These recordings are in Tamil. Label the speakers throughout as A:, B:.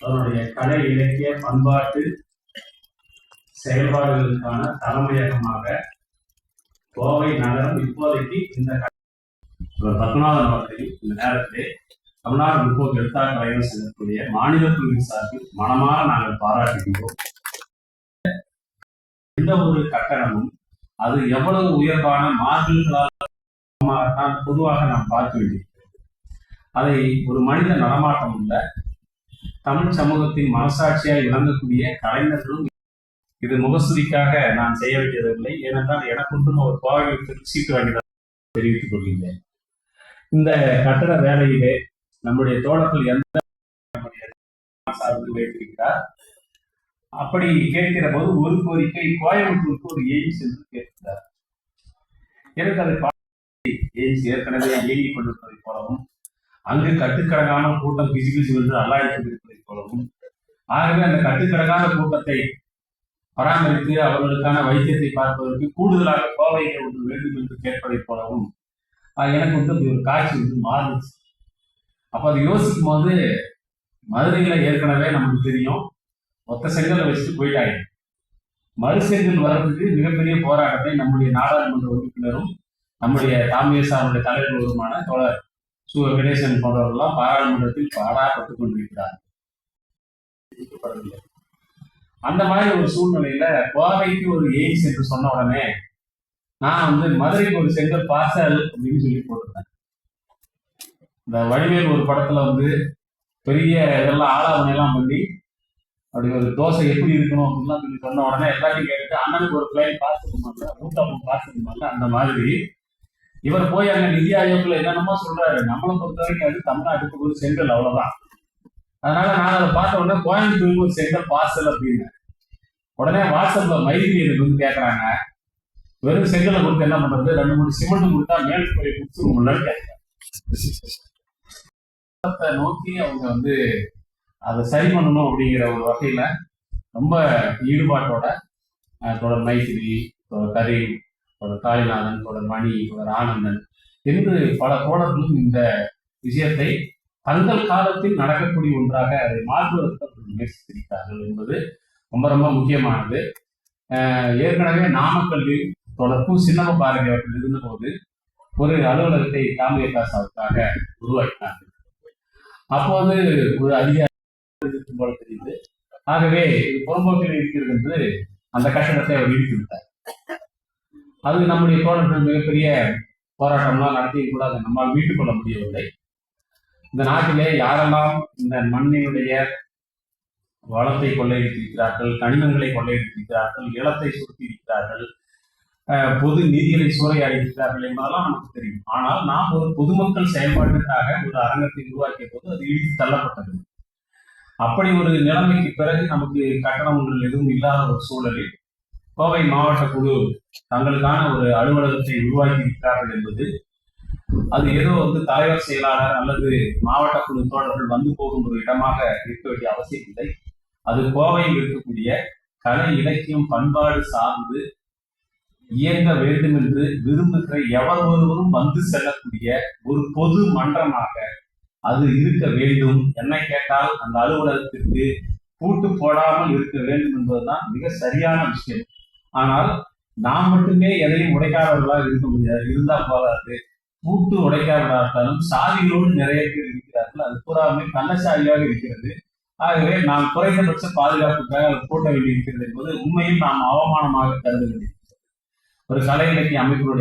A: அதனுடைய கலை இலக்கிய பண்பாட்டு செயல்பாடுகளுக்கான தலைமையகமாக கோவை நகரம் இப்போதைக்கு இந்த பத்மநாதன் அவர்களையும் இந்த நேரத்திலே தமிழ்நாடு முற்போக்கு எழுத்தாளர் கலைஞர் செல்லக்கூடிய மாநில குழுவின் சார்பில் மனமாக நாங்கள் பாராட்டுகின்றோம். எந்த ஒரு கட்டணமும் அது எவ்வளவு உயர்வான மார்பில்களால் பொதுவாக நாம் பார்க்க வேண்டியிருக்கிறது. அதை ஒரு மனித நடமாட்டம் உள்ள தமிழ் சமூகத்தின் மனசாட்சியாய் விளங்கக்கூடிய கலைஞர்களும் இது முகஸ்துதிக்காக நான் செய்ய வேண்டியதில்லை. ஏனென்றால் எனக்கு ஒரு கோவைக்கு சீட்டு வாங்கிதான் தெரிவித்துக் கொள்கின்றேன். இந்த கட்டட வேலையிலே நம்முடைய தோழர்கள் எந்த சார்ந்து வைத்திருக்கிறார். அப்படி கேட்கிற போது ஒரு கோரிக்கை கோயம்புத்தூருக்கு ஒரு எய்ம்ஸ் என்று கேட்கிறார். எனக்கு அதை எய்ம்ஸ் ஏற்கனவே இயங்கிக் கொண்டிருப்பதை போலவும் அங்கு கட்டுக்கடங்கான கூட்டம் பிசிபிசி என்று அல்லாடி கொண்டிருப்பதை போலவும் ஆகவே அந்த கட்டுக்கடங்கான கூட்டத்தை பராமரித்து அவர்களுக்கான வைத்தியத்தை பார்ப்பதற்கு கூடுதலாக கோவையை ஒன்று வேண்டும் என்று கேட்பதை போலவும் எனக்கு ஒரு காட்சி மாறுச்சு. அப்ப அதை யோசிக்கும் போது மதுரையில ஏற்கனவே நமக்கு தெரியும் ஒத்த செங்கலை வச்சுட்டு போயிட்டாங்க. மறு செங்கல் வர்றதுக்கு மிகப்பெரிய போராட்டத்தை நம்முடைய நாடாளுமன்ற உறுப்பினரும் நம்முடைய தாமியசாருடைய தலைவர்களுமான தோழர் சு கணேசன் போன்றவர்கள்லாம் பாராளுமன்றத்தில் பாடாப்பட்டுக் கொண்டிருக்கிறார்கள். அந்த மாதிரி ஒரு சூழ்நிலையில கோவைக்கு ஒரு எய்ம்ஸ் என்று சொன்ன உடனே நான் மதுரைக்கு ஒரு செங்கல் பார்சல் அப்படின்னு சொல்லி போட்டிருந்தேன். இந்த வடிவேல் ஒரு படத்துல பெரிய இதெல்லாம் ஆலாவணையெல்லாம் பண்ணி அப்படி ஒரு தோசை எப்படி இருக்கணும் அப்படின்லாம் சொல்லி சொன்ன உடனே எல்லாத்தையும் கேட்டு அண்ணனுக்கு ஒரு பிளைன் பார்த்துக்கணும்ல, ஊட்டமும் பார்த்துக்கணும்ல, அந்த மாதிரி இவர் போய் அங்க நிதி ஆயோக்ல என்னென்னமோ சொல்றாரு. நம்மளை பொறுத்த வரைக்கும் அது தமிழ்நாட்டுக்கு ஒரு செங்கல் அவ்வளவுதான். அதனால நான் அதை பார்த்த உடனே கோயம்புத்தூருக்கு ஒரு செங்கல் பார்சல் அப்படின்னு உடனே வாட்ஸ்அப்ல மைதிரி எனக்கு கேட்கறாங்க, வெறும் செங்கலை கொடுத்து என்ன பண்றது, 2-3 சிமெண்ட் கொடுத்தா மேல் போய் கொடுத்துருவோம்லன்னு கேட்கறாங்க. நோக்கி அவங்க அதை சரி பண்ணணும் அப்படிங்கிற ஒரு வகையில ரொம்ப ஈடுபாட்டோட தொடர் மைத்திரி, தொடர் கரீம், தொடர் காளிநாதன், தொடர் மணி, தொடர் ஆனந்தன் என்று பல தோழர்களும் இந்த விஷயத்தை தங்கள் காலத்தில் நடக்கக்கூடிய ஒன்றாக அதை மாற்றுவதற்கு முயற்சித்திருக்கிறார்கள் என்பது ரொம்ப ரொம்ப முக்கியமானது. ஏற்கனவே நாமக்கல்லில் தொடர்பு சின்னம பாரதி அவர்கள் இருந்தபோது ஒரு அலுவலகத்தை தாமியதாசாவுக்காக உருவாக்கினார்கள். அப்போது ஒரு அதிகாரி போல தெரியுது. ஆகவே இது புறம்போக்கில் இருக்கிறது என்று அந்த கட்டடத்தை அவர் இடித்து விட்டார். அது நம்முடைய தோழர்கள் மிகப்பெரிய போராட்டம்லாம் நடத்தி கூட அதை நம்மால் மீட்டுக் கொள்ள முடியவில்லை. இந்த நாட்டிலே யாரெல்லாம் இந்த மண்ணினுடைய வளத்தை கொள்ளையடித்திருக்கிறார்கள், கனிமங்களை கொள்ளையடித்திருக்கிறார்கள், இளத்தை சுருட்டி இருக்கிறார்கள், பொது நிதிகளை சூறையாடியிருக்கிறார்கள் என்பதெல்லாம் நமக்கு தெரியும். ஆனால் நாம் ஒரு பொதுமக்கள் செயல்பாட்டுக்காக ஒரு அரங்கத்தை உருவாக்கிய போது அது இடித்து தள்ளப்பட்டது. அப்படி ஒரு நிலைமைக்கு பிறகு நமக்கு கட்டணங்கள் எதுவும் இல்லாத ஒரு சூழலில் கோவை மாவட்ட குழு தங்களுக்கான ஒரு அலுவலகத்தை உருவாக்கி இருக்கிறார்கள் என்பது அது ஏதோ தலைவர் செயலாளர் அல்லது மாவட்ட குழு தோழர்கள் வந்து போகும் ஒரு இடமாக இருக்க வேண்டிய அவசியம் இல்லை. அது கோவையில் இருக்கக்கூடிய கலை இலக்கியம் பண்பாடு சார்ந்து இயங்க வேண்டும் என்று விரும்புகிற எவர் ஒருவரும் வந்து செல்லக்கூடிய ஒரு பொது மன்றமாக அது இருக்க வேண்டும். என்னை கேட்டால் அந்த அலுவலகத்திற்கு பூட்டு போடாமல் இருக்க வேண்டும் என்பதுதான் மிக சரியான விஷயம். ஆனால் நாம் மட்டுமே எதையும் உடைக்காதவர்களாக இருக்க முடியாது. இருந்தால் போதாது, பூட்டு உடைக்காவிடாட்டாலும் சாதிகளோடு நிறைய பேர் இருக்கிறார்கள். அது பூராமே கள்ளசாதியாக இருக்கிறது. ஆகவே நாம் குறைந்தபட்ச பாதுகாப்புக்காக பூட்ட வேண்டியிருக்கிறது என்பது உண்மையில் நாம் அவமானமாக கருத வேண்டியிருக்கிறது. ஒரு கலை இலக்கிய அமைப்பினுடைய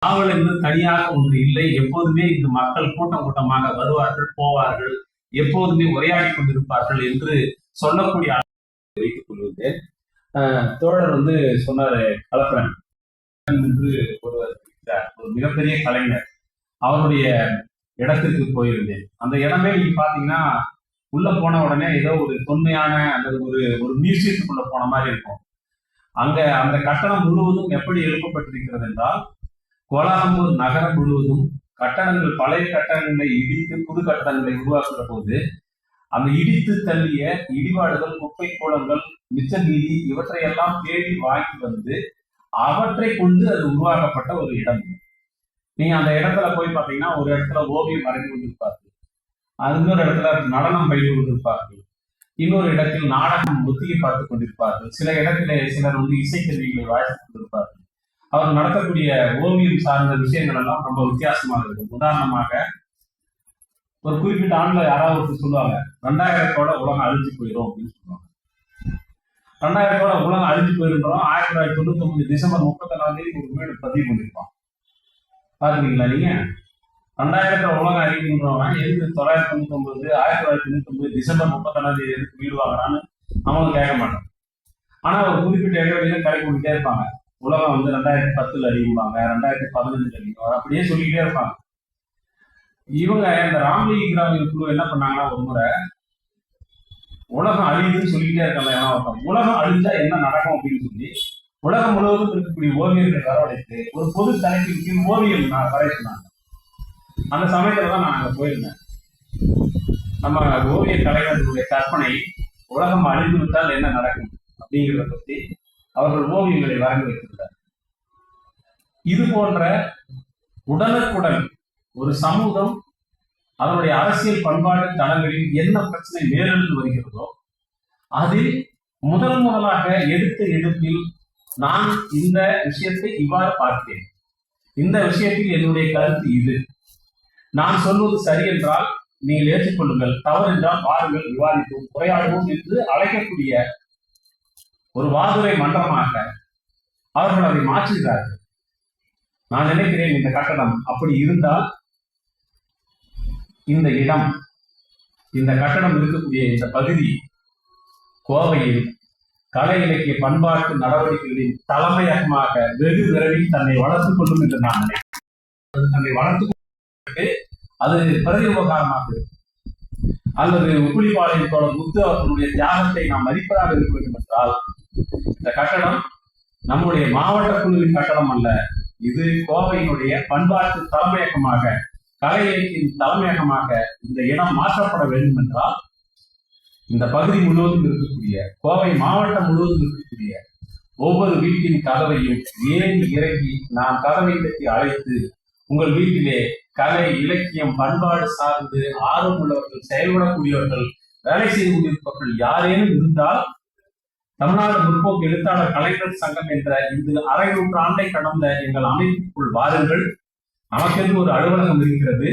A: நாவல் என்று தனியாக ஒன்று இல்லை. எப்போதுமே இந்த மக்கள் கூட்டம் கூட்டமாக வருவார்கள், போவார்கள், எப்போதுமே உரையாடி கொண்டிருப்பார்கள் என்று சொல்லக்கூடிய வைத்துக் கொள்வதேன். தோழர் சொன்னாரு, கலப்பரன் என்று ஒருவர் ஒரு மிகப்பெரிய கலைஞர், அவருடைய இடத்திற்கு போயிருந்தேன். அந்த இடமே நீங்க பாத்தீங்கன்னா உள்ள போன உடனே ஏதோ ஒரு தொன்மையான அல்லது ஒரு மியூசியத்துக்குள்ள போன மாதிரி இருக்கும். அங்க அந்த கட்டணம் முழுவதும் எப்படி எழுப்பப்பட்டிருக்கிறது என்றால், கோலாலம்பூர் நகரம் முழுவதும் கட்டடங்கள், பழைய கட்டடங்களை இடித்து புது கட்டடங்களை உருவாக்குற போது அந்த இடித்து தள்ளிய இடிபாடுகள், குப்பை கூலங்கள், மிச்ச நீதி இவற்றையெல்லாம் தேடி வாங்கி அவற்றை கொண்டு அது உருவாக்கப்பட்ட ஒரு இடம். நீங்க அந்த இடத்துல போய் பார்த்தீங்கன்னா ஒரு இடத்துல ஓவியம் வரைந்து கொண்டிருப்பார்கள், இன்னொரு இடத்துல நடனம் பயின்று கொண்டிருப்பார்கள், இன்னொரு இடத்தில் நாடகம் ஒத்திகை பார்த்துக் கொண்டிருப்பார்கள். சில இடத்திலே சிலர் இசைக்கருவிகளை வாசித்துக் கொண்டிருப்பார்கள். அவர் நடத்தக்கூடிய ஓவியம் சார்ந்த விஷயங்கள் எல்லாம் ரொம்ப வித்தியாசமாக இருக்கும். உதாரணமாக ஒரு குறிப்பிட்ட ஆண்டுல யாராவது சொல்லுவாங்க, 2000 உலகம் அழிஞ்சு போயிடும் அப்படின்னு சொல்லுவாங்க. 2000 உலகம் அழிஞ்சு போயிருந்தோம் 1999 டிசம்பர் 31 ஒரு வீடு பதிவு பண்ணிருப்பான். பாத்துக்கீங்களா நீங்க? 2000 உலகம் அழிவுன்றவன் எதுக்கு 999 1999 டிசம்பர் 31 எதுக்கு வீடு வாங்குறான்னு அவங்களும் கேட்க மாட்டான். ஆனா ஒரு குறிப்பிட்ட இடைவெளியில கடை கொண்டுட்டே இருப்பாங்க. உலகம் 2010 அழிவுவாங்க, 2015 அழிவுவாங்க, அப்படியே சொல்லிக்கிட்டே இருப்பாங்க. இவங்க இந்த ராம்லி கிராமின் குழு என்ன பண்ணாங்கன்னா, ஒரு முறை உலகம் அழியுதுன்னு சொல்லிக்கிட்டே இருக்காங்க. ஏன்னா உலகம் அழிஞ்சா என்ன நடக்கும் அப்படின்னு சொல்லி உலகம் முழுவதும் இருக்கக்கூடிய ஓவியர்களை வரவழைத்து ஒரு பொது தலைப்பின் கீழ் ஓவியம் நான் வரைய சொன்னாங்க. அந்த சமயத்துல தான் நான் அங்க போயிருந்தேன். நம்ம ஓவிய கலைஞர்களுடைய கற்பனை உலகம் அழிந்து விட்டால் என்ன நடக்கும் அப்படிங்கிறத பத்தி அவர்கள் ஓவியங்களை வரைந்து வைத்திருந்தார். இது போன்ற உடனுக்குடன் ஒரு சமூகம் அதனுடைய அரசியல் பண்பாட்டு தளங்களில் என்ன பிரச்சனை மேலெழுந்து வருகிறதோ அதில் முதலாக எடுத்த எடுப்பில் நான் இந்த விஷயத்தை இவ்வாறு பார்க்கிறேன், இந்த விஷயத்தில் என்னுடைய கருத்து இது, நான் சொல்வது சரி என்றால் நீங்கள் ஏற்றுக்கொள்ளுங்கள், தவறு என்றால் வாருங்கள் விவாதிப்போம் உரையாடுவோம் என்று அழைக்கக்கூடிய ஒரு வாதுரை மன்றமாக அவர்கள் அதை மாற்றுகிறார்கள். நான் நினைக்கிறேன் இந்த கட்டடம் அப்படி இருந்தால் இந்த இடம், இந்த கட்டடம் இருக்கக்கூடிய இந்த பகுதி கோவையில் கலை இலக்கிய பண்பாட்டு நடவடிக்கைகளின் தலைமையகமாக வெகு விரைவில் தன்னை வளர்த்துக் கொள்ளும் என்று நான் நினைக்கிறேன். தன்னை வளர்த்துக் கொண்டு அது பிரதியோகாரமாக இருக்கும். அல்லது உப்புளிப்பாளையம் தோழர் முத்து அவர்களுடைய தியாகத்தை நாம் மதிப்பதாக இருக்க வேண்டும் என்றால் இந்த கட்டடம் நம்முடைய மாவட்ட குழுவின் கட்டடம் அல்ல, இது கோவையினுடைய பண்பாட்டு தலைமையகமாக கலை இலக்கியின் தலைமையகமாக இந்த இடம் மாற்றப்பட வேண்டும் என்றால் இந்த பகுதி முழுவதும் இருக்கக்கூடிய கோவை மாவட்டம் முழுவதும் இருக்கக்கூடிய ஒவ்வொரு வீட்டின் கதவையும் ஏறி இறங்கி நாம் கதவை தட்டி அழைத்து உங்கள் வீட்டிலே கலை இலக்கியம் பண்பாடு சார்ந்து ஆர்வம் உள்ளவர்கள், செயல்படக்கூடியவர்கள், வேலை செய்து கொண்டிருப்பவர்கள் யாரேனும் இருந்தால் தமிழ்நாடு முற்போக்கு எழுத்தாளர் கலைஞர் சங்கம் என்ற இந்த அரை நூற்றாண்டை கடந்த எங்கள் அமைப்புக்குள் வாருங்கள், நமக்கென்று ஒரு அலுவலகம் இருக்கிறது,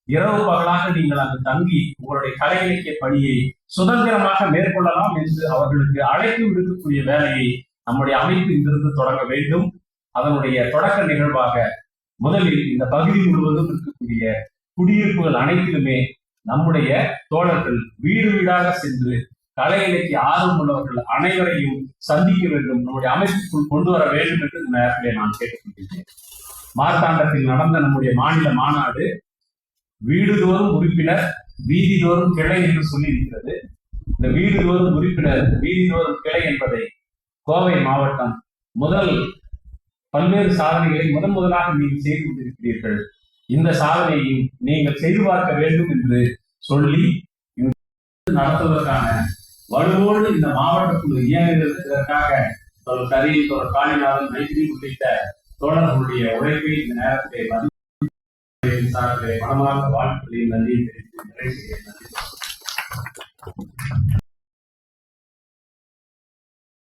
A: இரவு பகலாக நீங்கள் அங்கு தங்கி உங்களுடைய கலை இலக்கிய பணியை சுதந்திரமாக மேற்கொள்ளலாம் என்று அவர்களுக்கு அழைப்பு விடுக்கக்கூடிய வேலையை நம்முடைய அமைப்பு இங்கிருந்து தொடங்க வேண்டும். அதனுடைய தொடக்க நிகழ்வாக முதலில் இந்த பகுதி முழுவதும் இருக்கக்கூடிய குடியிருப்புகள் அனைத்திலுமே நம்முடைய தோழர்கள் வீடு வீடாக சென்று கலை இலக்கிய ஆர்வம் உள்ளவர்கள் அனைவரையும் சந்திக்க வேண்டும், நம்முடைய அமைப்புக்குள் கொண்டு வர வேண்டும் என்று இந்த நேரத்திலே நான் கேட்டுக்கொள்கிறேன். மார்த்தாண்டத்தில் நடந்த நம்முடைய மாநில மாநாடு வீடுதோறும் உறுப்பினர் வீதிதோறும் கிளை என்று சொல்லி இருக்கிறது. இந்த வீடுதோறும் உறுப்பினர் வீதிதோறும் கிளை என்பதை கோவை மாவட்டம் பல்வேறு சாதனைகளை முதலாக நீங்கள் செய்து கொண்டிருக்கிறீர்கள், இந்த சாதனையை நீங்கள் செய்து பார்க்க வேண்டும் என்று சொல்லி நடத்துவதற்கான வலுவோடு இந்த மாவட்ட குழு இயங்குவதற்காக கரீம், காளிநாதன், மைத்ரி உள்ளிட்ட தோழர்களுடைய உழைப்பை இந்த நேரத்தை மனமார்ந்த வாழ்த்துக்களை நன்றி தெரிவித்து நிறைவு செய்ய நன்றி.